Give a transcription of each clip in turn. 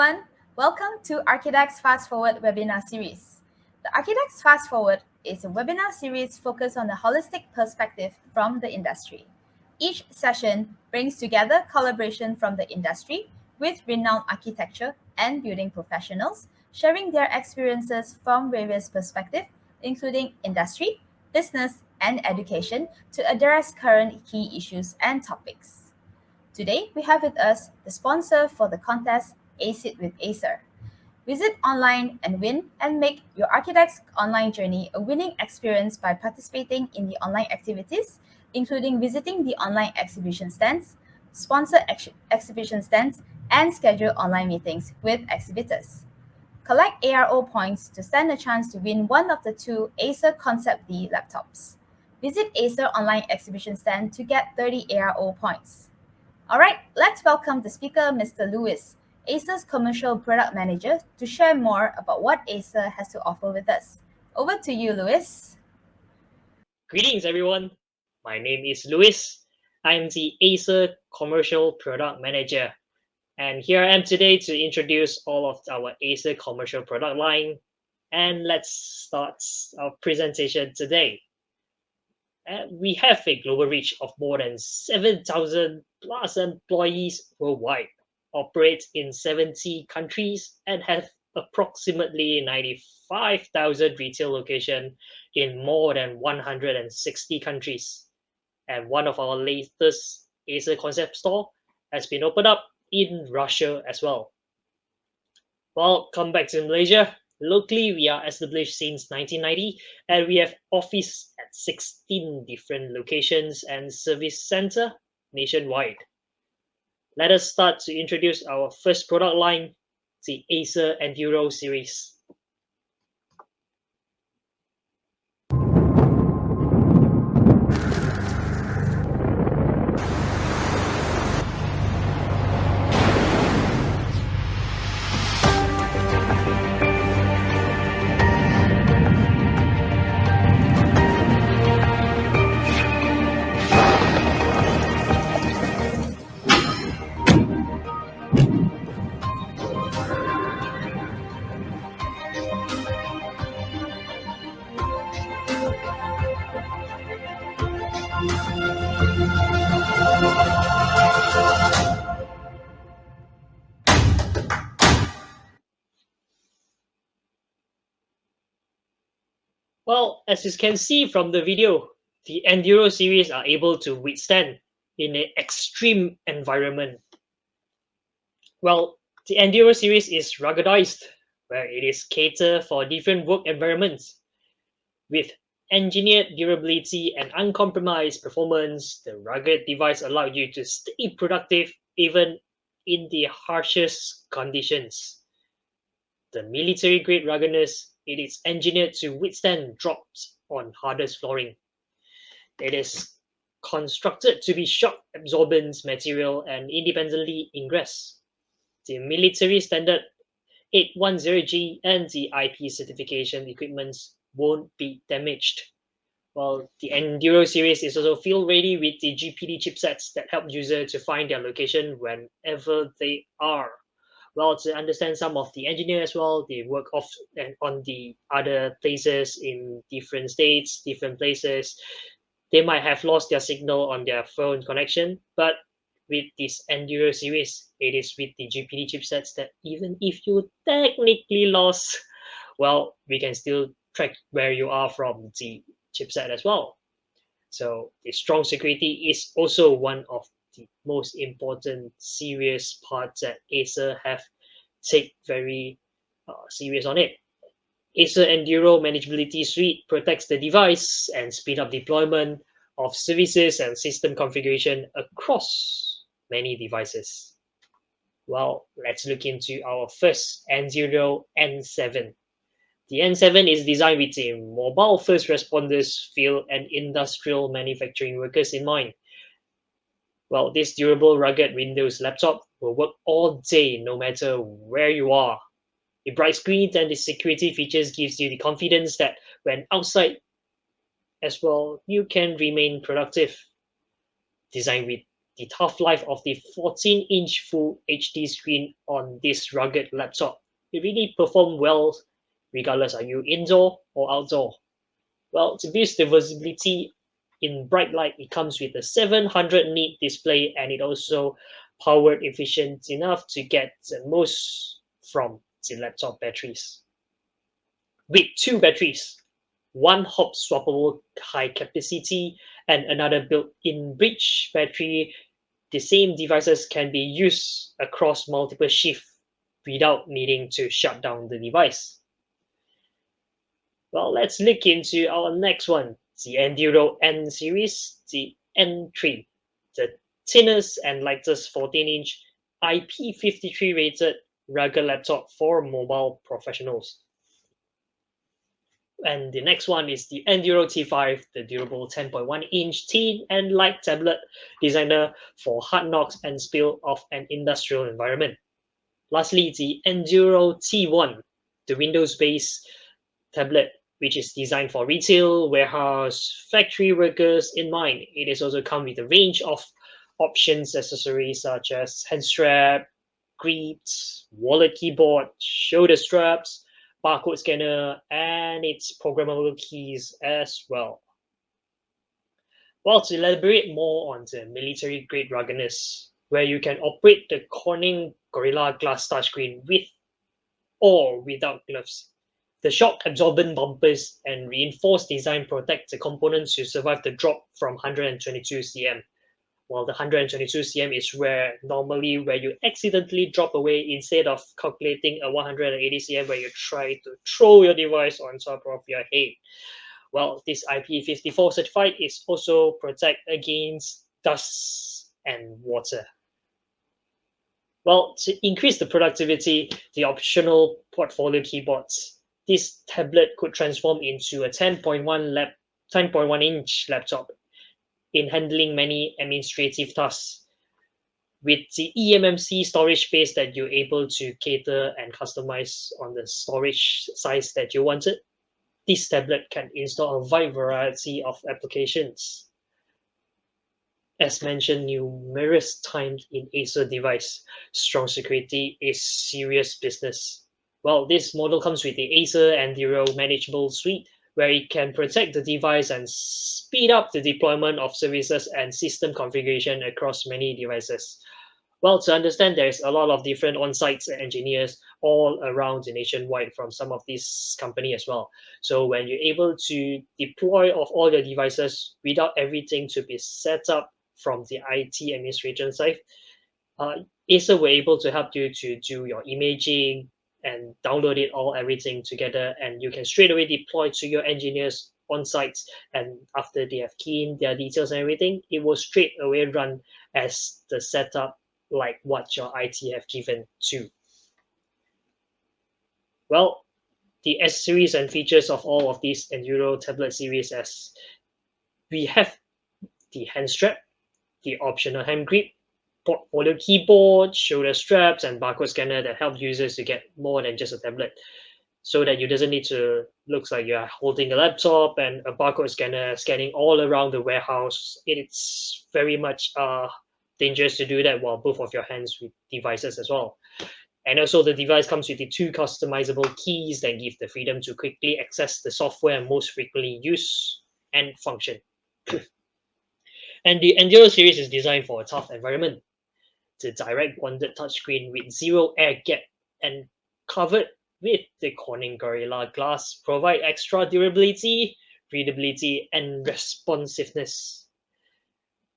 everyone. Welcome to Architects Fast Forward webinar series. The Architects Fast Forward is a webinar series focused on a holistic perspective from the industry. Each session brings together collaboration from the industry with renowned architecture and building professionals, sharing their experiences from various perspectives, including industry, business, and education, to address current key issues and topics. Today, we have with us the sponsor for the contest, Ace with Acer. Visit online and win and make your architect's online journey a winning experience by participating in the online activities, including visiting the online exhibition stands, sponsor exhibition stands, and schedule online meetings with exhibitors. Collect ARO points to stand a chance to win one of the two Acer Concept D laptops. Visit Acer online exhibition stand to get 30 ARO points. All right, let's welcome the speaker, Mr. Lewis, Acer's Commercial Product Manager, to share more about what Acer has to offer with us. Over to you, Lewis. Greetings, everyone. My name is Luis. I'm the Acer Commercial Product Manager. And here I am today to introduce all of our Acer commercial product line. And let's start our presentation today. We have a global reach of more than 7,000 plus employees worldwide, operate in 70 countries, and have approximately 95,000 retail locations in more than 160 countries. And one of our latest Acer concept store has been opened up in Russia as well. Well, come back to Malaysia. Locally, we are established since 1990, and we have office at 16 different locations and service center nationwide. Let us start to introduce our first product line, the Acer Enduro series. Well, as you can see from the video, the Enduro series are able to withstand in an extreme environment. Well, the Enduro series is ruggedized, where it is catered for different work environments. With engineered durability and uncompromised performance, the rugged device allows you to stay productive even in the harshest conditions. The military-grade ruggedness, it is engineered to withstand drops on hardest flooring. It is constructed to be shock-absorbent material and independently ingress. The military standard 810G and the IP certification equipments won't be damaged. While the Enduro series is also field ready with the GPD chipsets that help users to find their location whenever they are. Well, to understand some of the engineers as well, they work off and on the other places in different states, different places. They might have lost their signal on their phone connection, but with this Enduro series, it is with the GPD chipsets that even if you technically lost, well, we can still track where you are from the chipset as well. So the strong security is also one of the most important serious parts that Acer have take very serious on it. Acer Enduro Manageability Suite protects the device and speed up deployment of services and system configuration across many devices. Well, let's look into our first Enduro N7. The N7 is designed with a mobile first responders, field, and industrial manufacturing workers in mind. Well, this durable, rugged Windows laptop will work all day no matter where you are. The bright screen and the security features gives you the confidence that when outside as well, you can remain productive. Designed with the tough life of the 14-inch Full HD screen on this rugged laptop. It really performed well regardless are you indoor or outdoor. Well, to boost the visibility in bright light, it comes with a 700 nit display, and it also powered efficient enough to get the most from the laptop batteries. With two batteries, one hop swappable high capacity and another built-in bridge battery, the same devices can be used across multiple shifts without needing to shut down the device. Well, let's look into our next one, the Enduro N series, the N3, the thinnest and lightest 14-inch IP53 rated rugged laptop for mobile professionals. And the next one is the Enduro T5, the durable 10.1-inch thin and light tablet designer for hard knocks and spill of an industrial environment. Lastly, the Enduro T1, the Windows-based tablet, which is designed for retail, warehouse, factory workers in mind. It is also come with a range of options, accessories such as hand strap, grips, wallet keyboard, shoulder straps, barcode scanner, and its programmable keys as well. Well, to elaborate more on the military-grade ruggedness, where you can operate the Corning Gorilla Glass touchscreen with or without gloves. The shock-absorbent bumpers and reinforced design protect the components to survive the drop from 122 cm. While the 122 cm is normally where you accidentally drop away instead of calculating a 180 cm where you try to throw your device on top of your head. Well, this IP54 certified is also protect against dust and water. Well, to increase the productivity, the optional portfolio keyboards, this tablet could transform into a 10.1-inch laptop in handling many administrative tasks. With the eMMC storage space that you're able to cater and customize on the storage size that you wanted, this tablet can install a wide variety of applications. As mentioned numerous times in Acer device, strong security is serious business. Well, this model comes with the Acer Enduro Manageable Suite, where it can protect the device and speed up the deployment of services and system configuration across many devices. Well, to understand, there's a lot of different on-site engineers all around the nationwide from some of these company as well. So when you're able to deploy of all your devices without everything to be set up from the IT administration side, Acer were able to help you to do your imaging and download it all everything together, and you can straight away deploy to your engineers on site. And after they have keyed in their details and everything, it will straight away run as the setup like what your IT have given to. Well, the S series and features of all of these Enduro tablet series as we have the hand strap, the optional hand grip, portfolio keyboard, shoulder straps, and barcode scanner that help users to get more than just a tablet, so that you doesn't need to looks like you're holding a laptop and a barcode scanner scanning all around the warehouse. It's very much dangerous to do that while both of your hands with devices as well. And also the device comes with the two customizable keys that give the freedom to quickly access the software most frequently used and function. And the Enduro series is designed for a tough environment. The direct bonded touchscreen with zero air gap and covered with the Corning Gorilla Glass provide extra durability, readability, and responsiveness.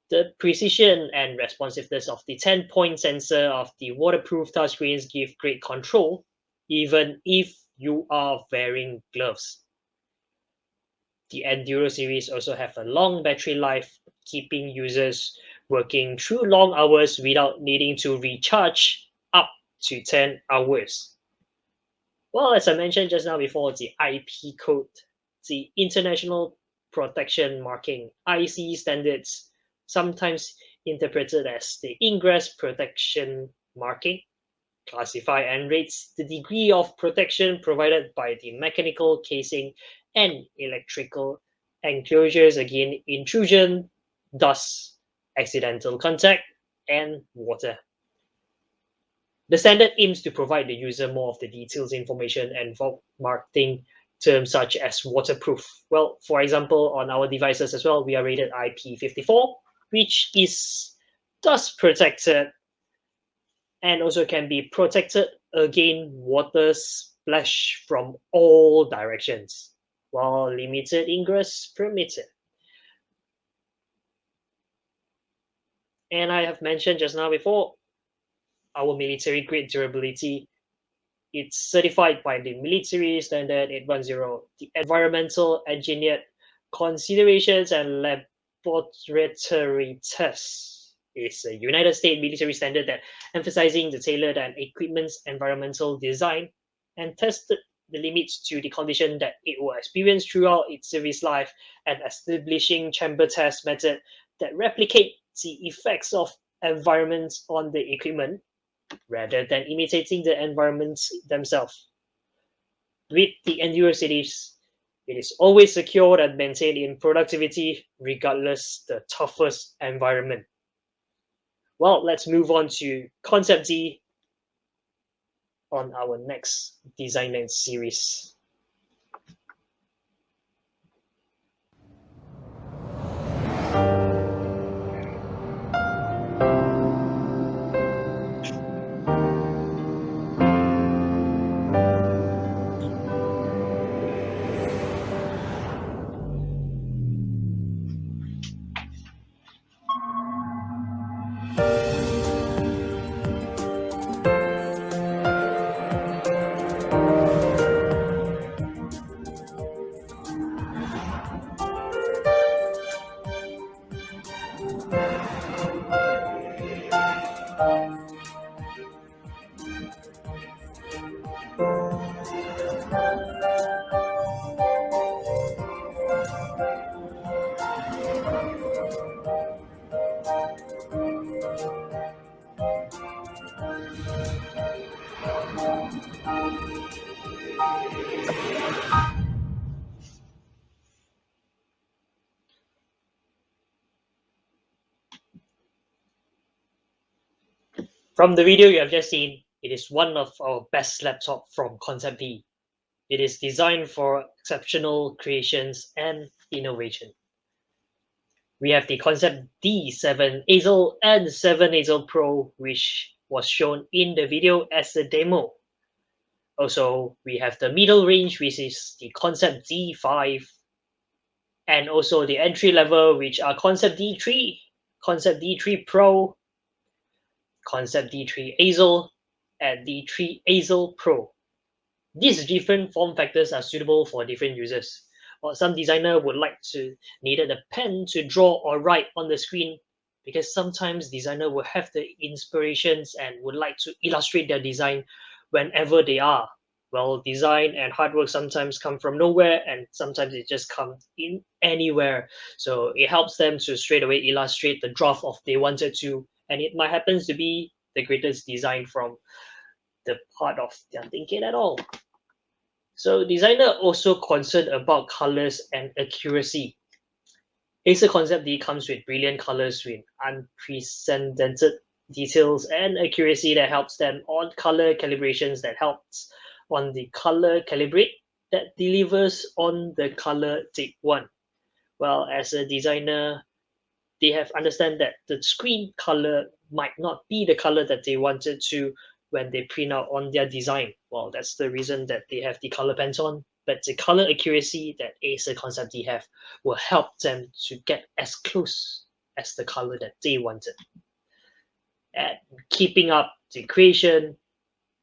The precision and responsiveness of the 10-point sensor of the waterproof touchscreens give great control, even if you are wearing gloves. The Enduro series also have a long battery life, keeping users working through long hours without needing to recharge up to 10 hours. Well, as I mentioned just now before, the IP code, the International Protection Marking, IC standards, sometimes interpreted as the Ingress Protection Marking, classify and rates the degree of protection provided by the mechanical casing and electrical enclosures against intrusion, dust, accidental contact, and water. The standard aims to provide the user more of the details information and marketing terms such as waterproof. Well, for example, on our devices as well, we are rated IP54, which is thus protected and also can be protected against water splash from all directions, while limited ingress permitted. And I have mentioned just now before, our military grade durability. It's certified by the military standard 810. The environmental engineered considerations and laboratory tests is a United States military standard that emphasizing the tailored and equipment's environmental design and tested the limits to the condition that it will experience throughout its service life and establishing chamber test method that replicate the effects of environments on the equipment rather than imitating the environments themselves. With the Enduro series, it is always secured and maintained in productivity regardless the toughest environment. Well, let's move on to Concept D on our next design series. From the video you have just seen, it is one of our best laptop from Concept D. It is designed for exceptional creations and innovation. We have the Concept D7 Acer and 7 Acer Pro, which was shown in the video as a demo. Also, we have the middle range, which is the Concept D5, and also the entry level, which are Concept D3, Concept D3 Pro, Concept D3 Acer, and D3 Acer Pro. These different form factors are suitable for different users. Or some designer would like to needed a pen to draw or write on the screen because sometimes designer will have the inspirations and would like to illustrate their design whenever they are. Well, design and hard work sometimes come from nowhere and sometimes it just comes in anywhere. So it helps them to straight away illustrate the draft of they wanted to, and it might happens to be the greatest design from the part of their thinking at all. So designer also concerned about colors and accuracy. Acer Concept D comes with brilliant colors with unprecedented details and accuracy that helps them on color calibrations that helps on the color calibrate that delivers on the color they want. Well, as a designer, they have understand that the screen color might not be the color that they wanted to when they print out on their design. Well, that's the reason that they have the color Pantone, but the color accuracy that Acer Concept D have will help them to get as close as the color that they wanted. And keeping up the creation,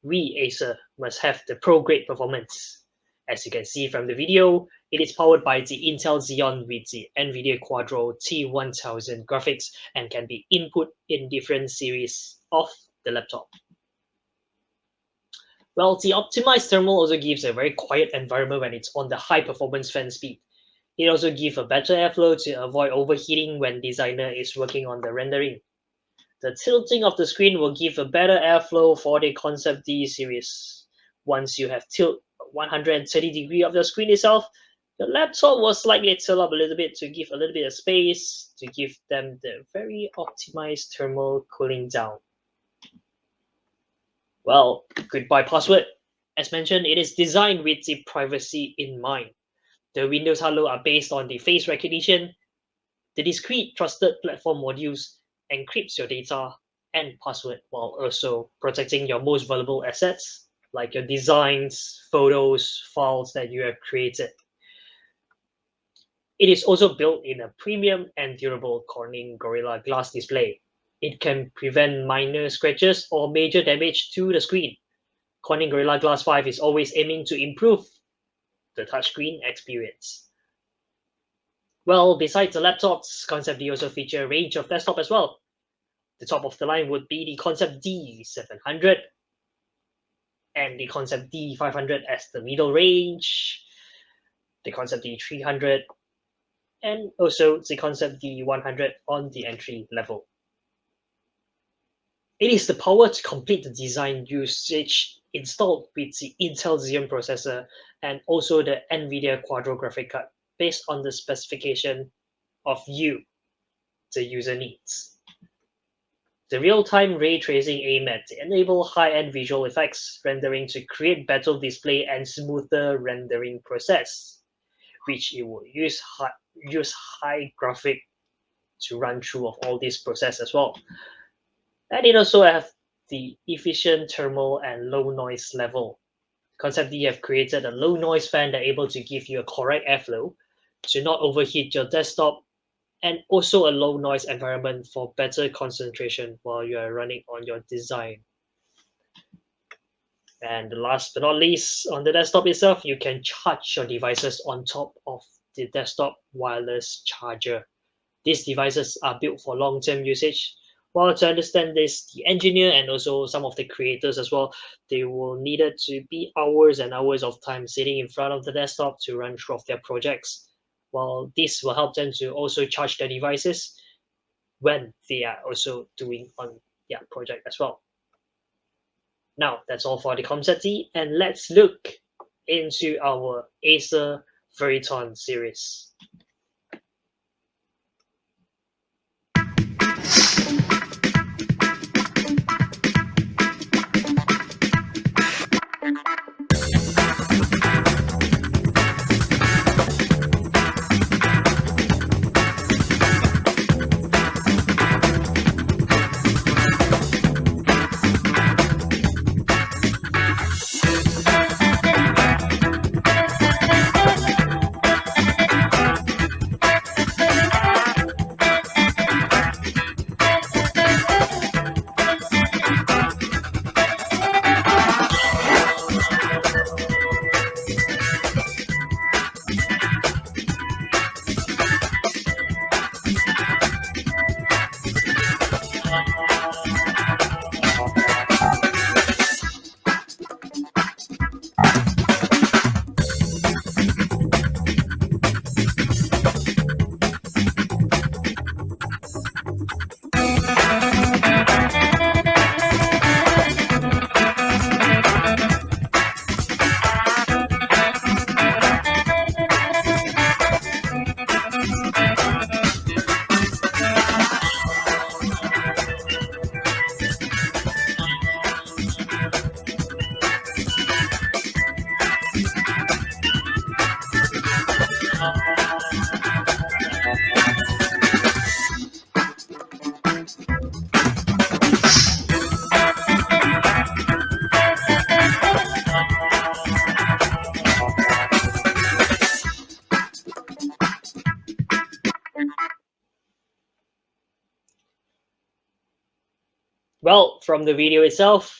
we Acer must have the pro grade performance. As you can see from the video, it is powered by the Intel Xeon with the NVIDIA Quadro T1000 graphics and can be input in different series of the laptop. Well, the optimized thermal also gives a very quiet environment when it's on the high performance fan speed. It also gives a better airflow to avoid overheating when designer is working on the rendering. The tilting of the screen will give a better airflow for the Concept D series. Once you have tilt 130 degree of the screen itself, The laptop was slightly tilted up a little bit to give a little bit of space to give them the very optimized thermal cooling down. Well, goodbye password. As mentioned, it is designed with the privacy in mind. The Windows Hello are based on the face recognition. The discrete trusted platform modules encrypts your data and password while also protecting your most valuable assets like your designs, photos, files that you have created. It is also built in a premium and durable Corning Gorilla Glass display. It can prevent minor scratches or major damage to the screen. Corning Gorilla Glass 5 is always aiming to improve the touchscreen experience. Well, besides the laptops, Concept D also feature a range of desktop as well. The top of the line would be the Concept D700 and the Concept D500 as the middle range, the Concept D300, and also the Concept D100 on the entry level. It is the power to complete the design usage installed with the Intel Xeon processor and also the NVIDIA Quadro graphic card based on the specification of the user needs. The real-time ray tracing aim at enable high-end visual effects rendering to create better display and smoother rendering process, which it will use high graphic to run through of all this process as well. And it also have the efficient thermal and low noise level. Concept D have created a low noise fan that able to give you a correct airflow to not overheat your desktop and also a low noise environment for better concentration while you are running on your design. And last but not least, on the desktop itself, you can charge your devices on top of the desktop wireless charger. These devices are built for long-term usage. While to understand this, the engineer and also some of the creators as well, they will needed to be hours and hours of time sitting in front of the desktop to run through of their projects. While this will help them to also charge their devices when they are also doing on their project as well. Now that's all for the concept D, and let's look into our Acer Veriton series. Well, from the video itself,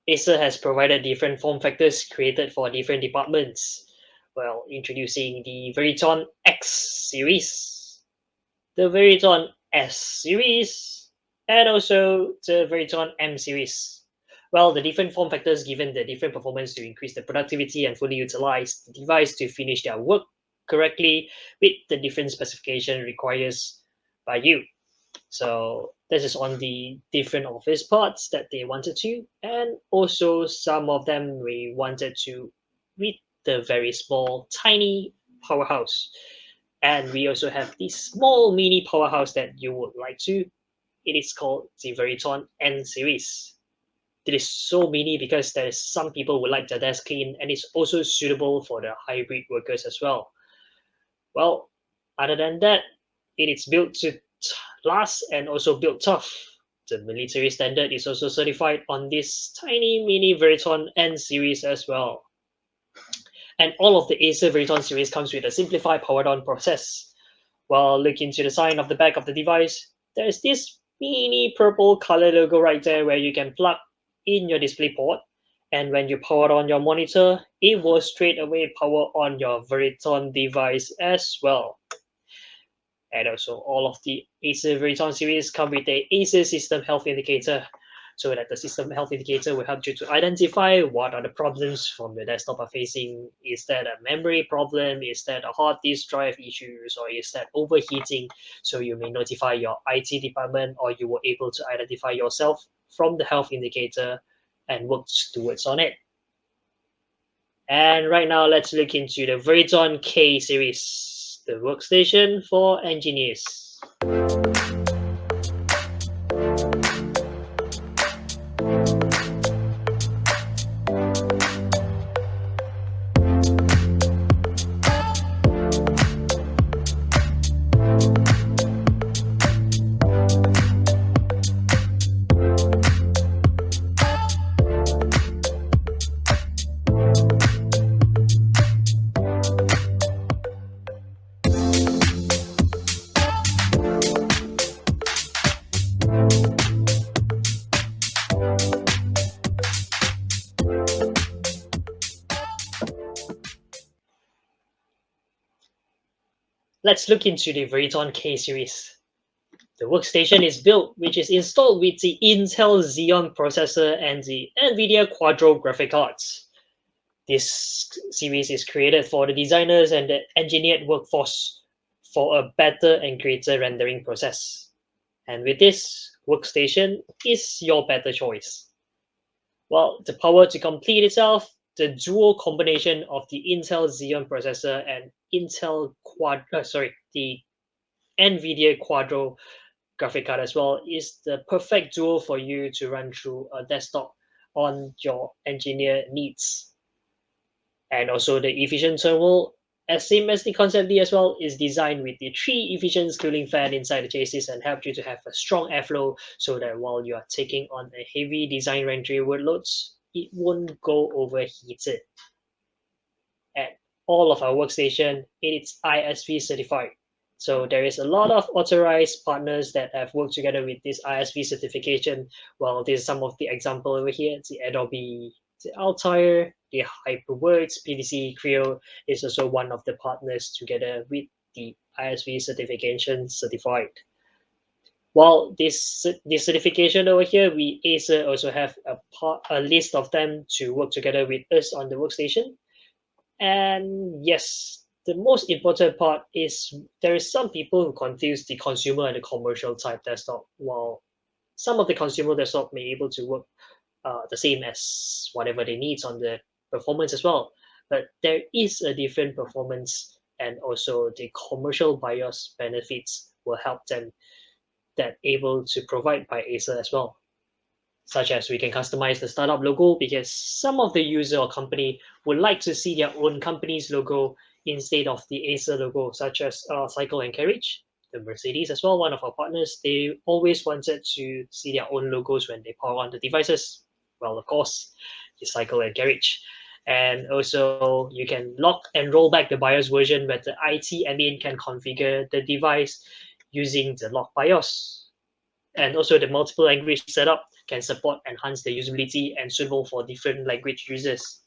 Acer has provided different form factors created for different departments. Well, introducing the Veriton X series, the Veriton S series, and also the Veriton M series. Well, the different form factors given the different performance to increase the productivity and fully utilize the device to finish their work correctly with the different specification requires by you. So this is on the different office parts that they wanted to, and also some of them we wanted to with the very small, tiny powerhouse. And we also have this small mini powerhouse that you would like to. It is called the Veriton N series. It is so mini because there is some people who like their desk clean, and it's also suitable for the hybrid workers as well. Well, other than that, it is built to last and also built tough. The military standard is also certified on this tiny mini Veriton N series as well. And all of the Acer Veriton series comes with a simplified powered-on process. While look into the sign of the back of the device, there's this mini purple color logo right there where you can plug in your display port. And when you power on your monitor, it will straight away power on your Veriton device as well. And also, all of the Acer Veriton series come with a Acer System Health Indicator, so that the System Health Indicator will help you to identify what are the problems from your desktop are facing. Is that a memory problem? Is that a hard disk drive issues? Or is that overheating? So you may notify your IT department, or you were able to identify yourself from the health indicator and work towards on it. And right now, let's look into the Veriton K series, the workstation for engineers. Let's look into the Veriton K series. The workstation is built, which is installed with the Intel Xeon processor and the NVIDIA Quadro graphic cards. This series is created for the designers and the engineered workforce for a better and greater rendering process. And with this, workstation is your better choice. Well, the power to complete itself, the dual combination of the Intel Xeon processor and the NVIDIA Quadro graphic card as well is the perfect duo for you to run through a desktop on your engineer needs. And also the efficient thermal, as same as the Concept D as well, is designed with the 3 efficient cooling fan inside the chassis and help you to have a strong airflow so that while you are taking on a heavy design rendering workloads, it won't go overheated. And all of our workstation, it's ISV certified. So there is a lot of authorized partners that have worked together with this ISV certification. Well, there's some of the example over here. The Adobe, the Altair, the HyperWorks, PDC, Creo is also one of the partners together with the ISV certification certified. While this certification over here, we Acer also have a list of them to work together with us on the workstation. And yes, the most important part is there is some people who confuse the consumer and the commercial type desktop, while some of the consumer desktop may able to work the same as whatever they need on the performance as well. But there is a different performance, and also the commercial BIOS benefits will help them that able to provide by Acer as well, such as we can customize the startup logo because some of the user or company would like to see their own company's logo instead of the Acer logo, such as Cycle and Carriage, the Mercedes as well, one of our partners. They always wanted to see their own logos when they power on the devices. Well, of course, the Cycle and Carriage. And also, you can lock and roll back the BIOS version where the IT admin can configure the device using the lock BIOS. And also, the multiple language setup can support enhance the usability and suitable for different language users.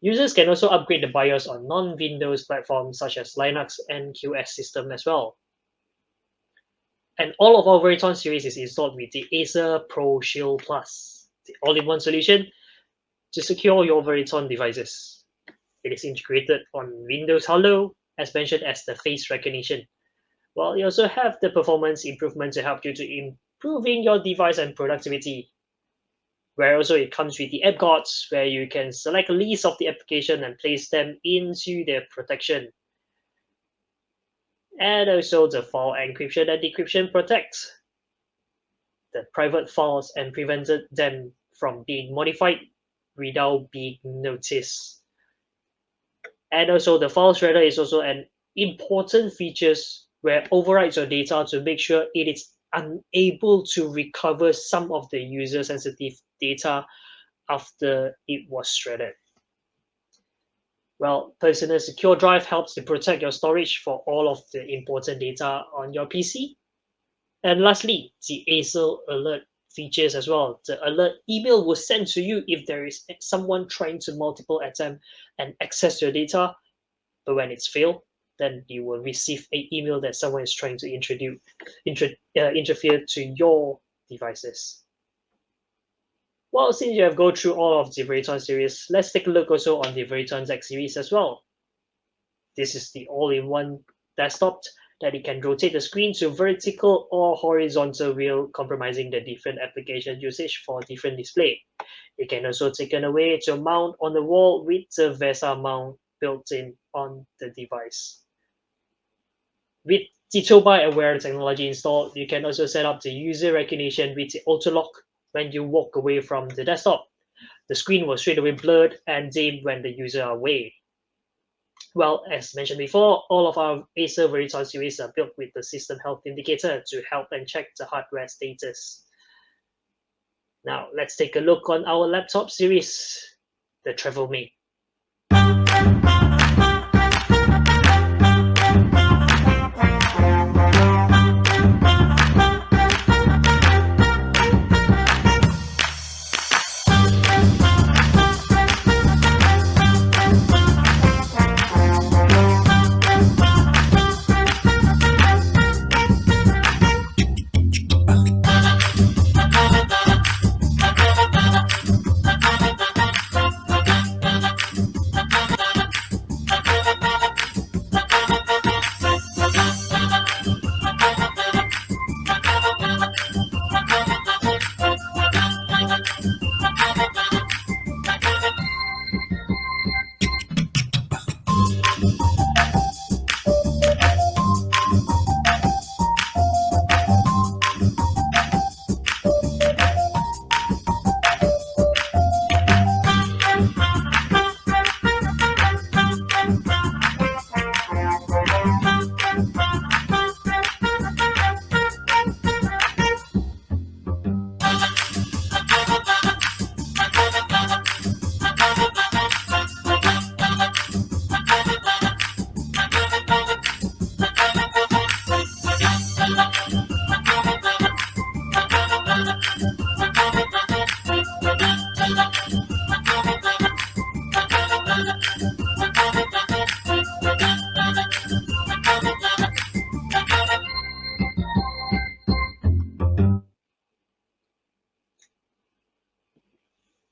Users can also upgrade the BIOS on non-Windows platforms such as Linux and QS system as well. And all of our Veriton series is installed with the Acer Pro Shield Plus, the all-in-one solution to secure your Veriton devices. It is integrated on Windows Hello, as mentioned as the face recognition. Well, you also have the performance improvement to help you to improving your device and productivity. Where also it comes with the app cards, where you can select a list of the application and place them into their protection. And also the file encryption and decryption protects the private files and prevented them from being modified without being noticed. And also the file shredder is also an important features where overrides your data to make sure it is unable to recover some of the user sensitive data after it was shredded. Well, Personal Secure Drive helps to protect your storage for all of the important data on your PC. And lastly, the Acer alert features as well. The alert email will send to you if there is someone trying to multiple attempt and access your data. But when it's failed, then you will receive an email that someone is trying to interfere to your devices. Well, since you have gone through all of the Veriton series, let's take a look also on the Veriton X series as well. This is the all-in-one desktop that it can rotate the screen to vertical or horizontal wheel, compromising the different application usage for different display. It can also taken away to mount on the wall with the VESA mount built in on the device. With the Toba Aware technology installed, you can also set up the user recognition with the auto lock when you walk away from the desktop. The screen will straight away blurred and dim when the user are away. Well, as mentioned before, all of our Acer Veriton series are built with the system health indicator to help and check the hardware status. Now, let's take a look on our laptop series, the TravelMate.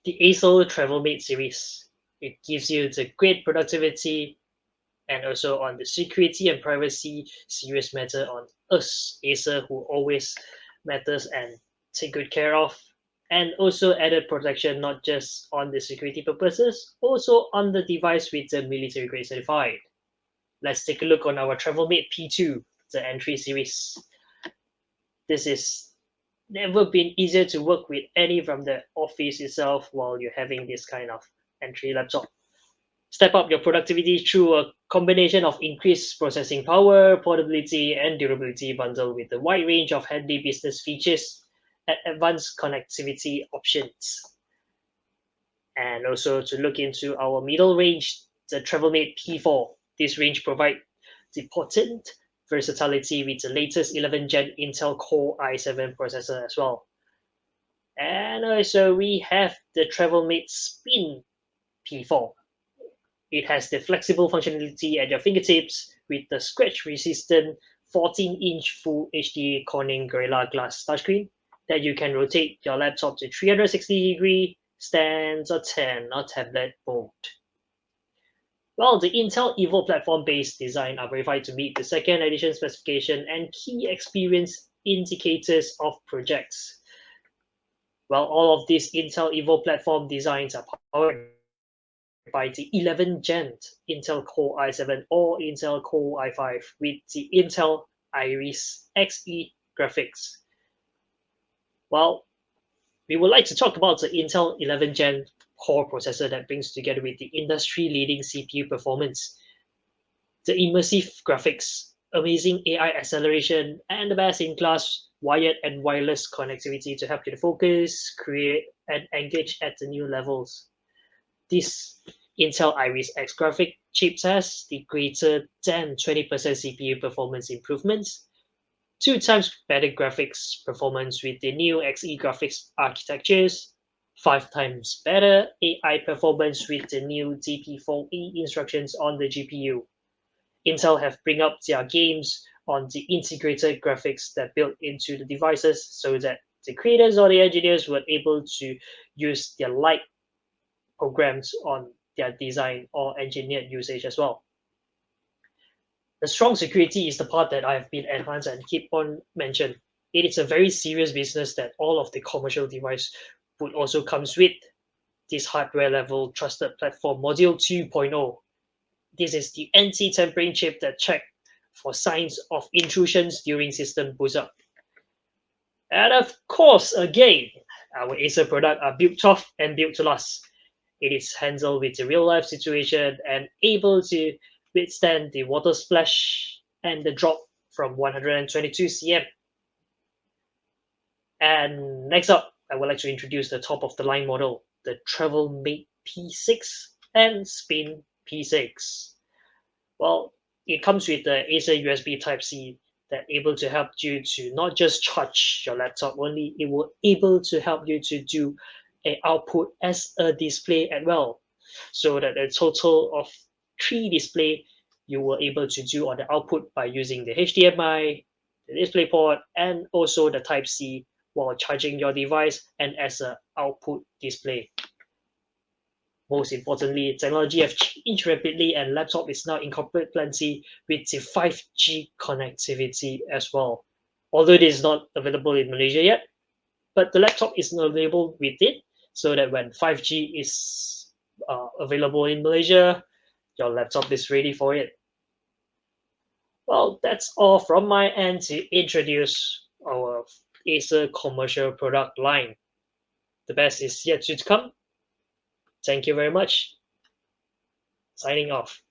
The Acer TravelMate series. It gives you the great productivity and also on the security and privacy serious matter on us, Acer, who always matters and take good care of. And also added protection not just on the security purposes, also on the device with the military grade certified. Let's take a look on our TravelMate P2, the entry series. This is never been easier to work with any from the office itself while you're having this kind of entry laptop. Step up your productivity through a combination of increased processing power, portability, and durability bundled with a wide range of handy business features and advanced connectivity options. And also to look into our middle range, the TravelMate P4. This range provides the potent versatility with the latest 11th gen Intel Core i7 processor as well. And also we have the TravelMate Spin P4. It has the flexible functionality at your fingertips with the scratch-resistant 14-inch Full HD Corning Gorilla Glass touchscreen that you can rotate your laptop to 360-degree stands or 10 or tablet mode. Well, the Intel Evo platform-based design are verified to meet the second edition specification and key experience indicators of projects. Well, all of these Intel Evo platform designs are powered by the 11th gen Intel Core i7 or Intel Core i5 with the Intel Iris Xe graphics. Well, we would like to talk about the Intel 11th gen core processor that brings together with the industry-leading CPU performance, the immersive graphics, amazing AI acceleration, and the best-in-class wired and wireless connectivity to help you to focus, create, and engage at the new levels. This Intel Iris X graphic chips has the greater than 20% CPU performance improvements, two times better graphics performance with the new Xe graphics architectures, five times better AI performance with the new DP4E instructions on the GPU. Intel have bring up their games on the integrated graphics that built into the devices so that the creators or the engineers were able to use their light programs on their design or engineered usage as well. The strong security is the part that I have been enhanced and keep on mentioned. It is a very serious business that all of the commercial device would also comes with this hardware level trusted platform module 2.0. This is the anti-tampering chip that check for signs of intrusions during system boots up. And of course, again, our Acer product are built tough and built to last. It is handled with the real life situation and able to withstand the water splash and the drop from 122 cm. And next up, I would like to introduce the top of the line model, the Travel Mate P6 and Spin P6. Well, it comes with the Acer USB Type-C that able to help you to not just charge your laptop only, it will able to help you to do a output as a display as well. So that a total of three display you were able to do on the output by using the HDMI, the DisplayPort, and also the Type-C while charging your device and as a output display. Most importantly, technology has changed rapidly and laptop is now incorporated plenty with the 5G connectivity as well. Although it is not available in Malaysia yet, but the laptop is available with it so that when 5G is available in Malaysia, your laptop is ready for it. Well, that's all from my end to introduce our Acer commercial product line. The best is yet to come. Thank you very much. Signing off.